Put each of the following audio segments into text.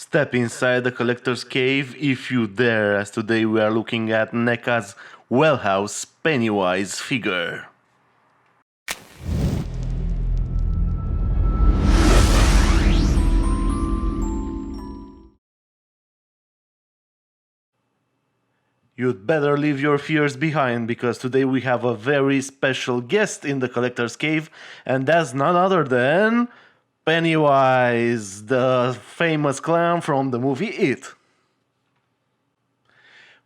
Step inside the collector's cave if you dare, as today we are looking at Neca's Well House Pennywise figure. You'd better leave your fears behind, because today we have a very special guest in the collector's cave, and that's none other than Pennywise, the famous clown from the movie It.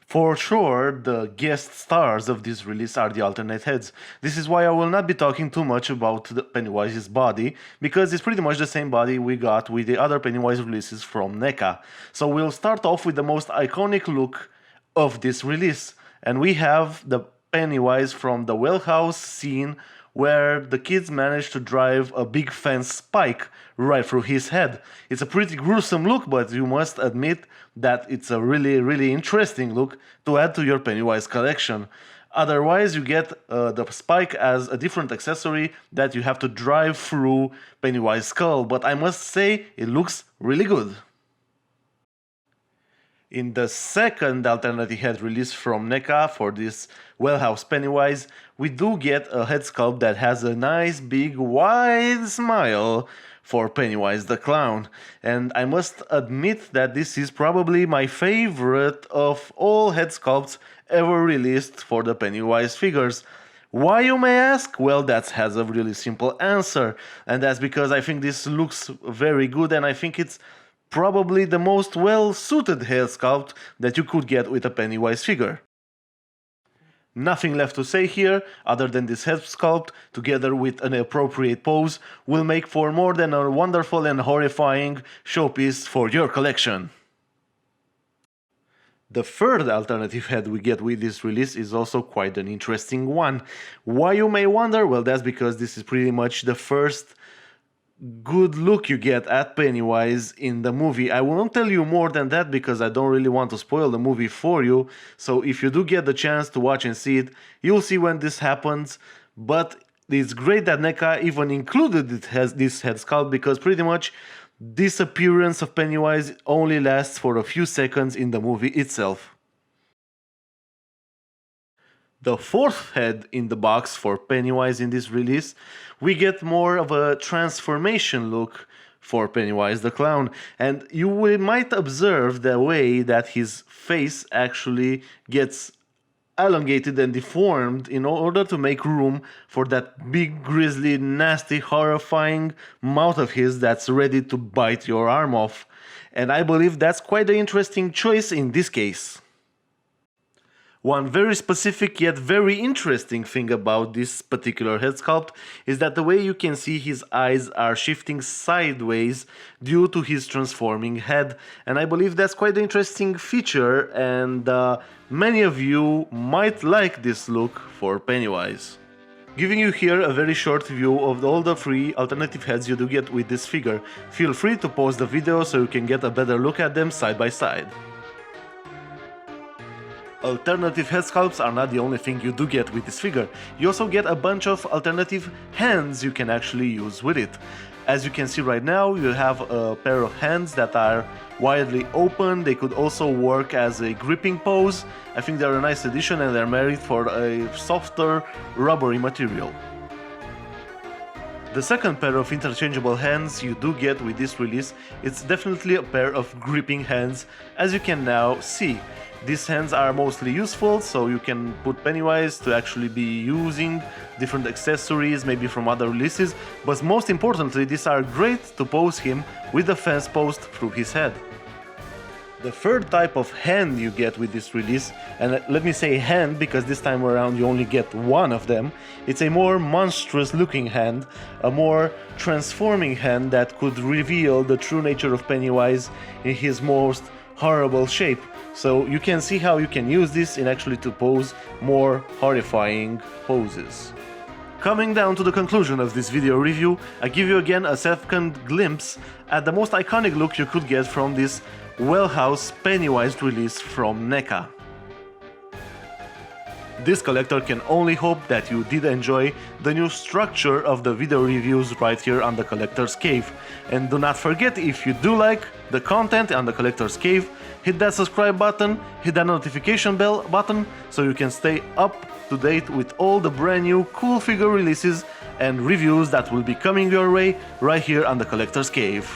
For sure, the guest stars of this release are the alternate heads. This is why I will not be talking too much about Pennywise's body, because it's pretty much the same body we got with the other Pennywise releases from Neca. So we'll start off with the most iconic look of this release, and we have the Pennywise from the Wellhouse scene, where the kids managed to drive a big fence spike right through his head. It's a pretty gruesome look, but you must admit that it's a really interesting look to add to your Pennywise collection. Otherwise, you get the spike as a different accessory that you have to drive through Pennywise's skull, but I must say it looks really good. In the second alternative head release from Neca for this Well House Pennywise, we do get a head sculpt that has a nice big wide smile for Pennywise the clown. And I must admit that this is probably my favorite of all head sculpts ever released for the Pennywise figures. Why, you may ask? Well, that has a really simple answer, and that's because I think this looks very good, and I think it's probably the most well-suited head sculpt that you could get with a Pennywise figure. Nothing left to say here, other than this head sculpt, together with an appropriate pose, will make for more than a wonderful and horrifying showpiece for your collection. The third alternative head we get with this release is also quite an interesting one. Why, you may wonder? Well, that's because this is pretty much the first good look you get at Pennywise in the movie. I won't tell you more than that because I don't really want to spoil the movie for you, so if you do get the chance to watch and see it, you'll see when this happens. But it's great that Neca even included this head sculpt, because pretty much this appearance of Pennywise only lasts for a few seconds in the movie itself. The fourth head in the box for Pennywise in this release, we get more of a transformation look for Pennywise the clown, and you might observe the way that his face actually gets elongated and deformed in order to make room for that big, grisly, nasty, horrifying mouth of his that's ready to bite your arm off. And I believe that's quite an interesting choice in this case. One very specific yet very interesting thing about this particular head sculpt is that the way you can see his eyes are shifting sideways due to his transforming head, and I believe that's quite an interesting feature, and many of you might like this look for Pennywise. Giving you here a very short view of all the three alternative heads you do get with this figure. Feel free to pause the video so you can get a better look at them side by side. Alternative head sculpts are not the only thing you do get with this figure. You also get a bunch of alternative hands you can actually use with it. As you can see right now, you have a pair of hands that are widely open. They could also work as a gripping pose. I think they're a nice addition, and they're made for a softer, rubbery material. The second pair of interchangeable hands you do get with this release, it's definitely a pair of gripping hands, as you can now see. These hands are mostly useful, so you can put Pennywise to actually be using different accessories, maybe from other releases, but most importantly, these are great to pose him with the fence post through his head. The third type of hand you get with this release, and let me say hand because this time around you only get one of them, it's a more monstrous looking hand, a more transforming hand that could reveal the true nature of Pennywise in his most horrible shape. So you can see how you can use this in actually to pose more horrifying poses. Coming down to the conclusion of this video review, I give you again a second glimpse at the most iconic look you could get from this Well House Pennywise release from Neca. This collector can only hope that you did enjoy the new structure of the video reviews right here on the Collector's Cave. And do not forget, if you do like the content on the Collector's Cave, hit that subscribe button, hit that notification bell button so you can stay up to date with all the brand new cool figure releases and reviews that will be coming your way right here on the Collector's Cave.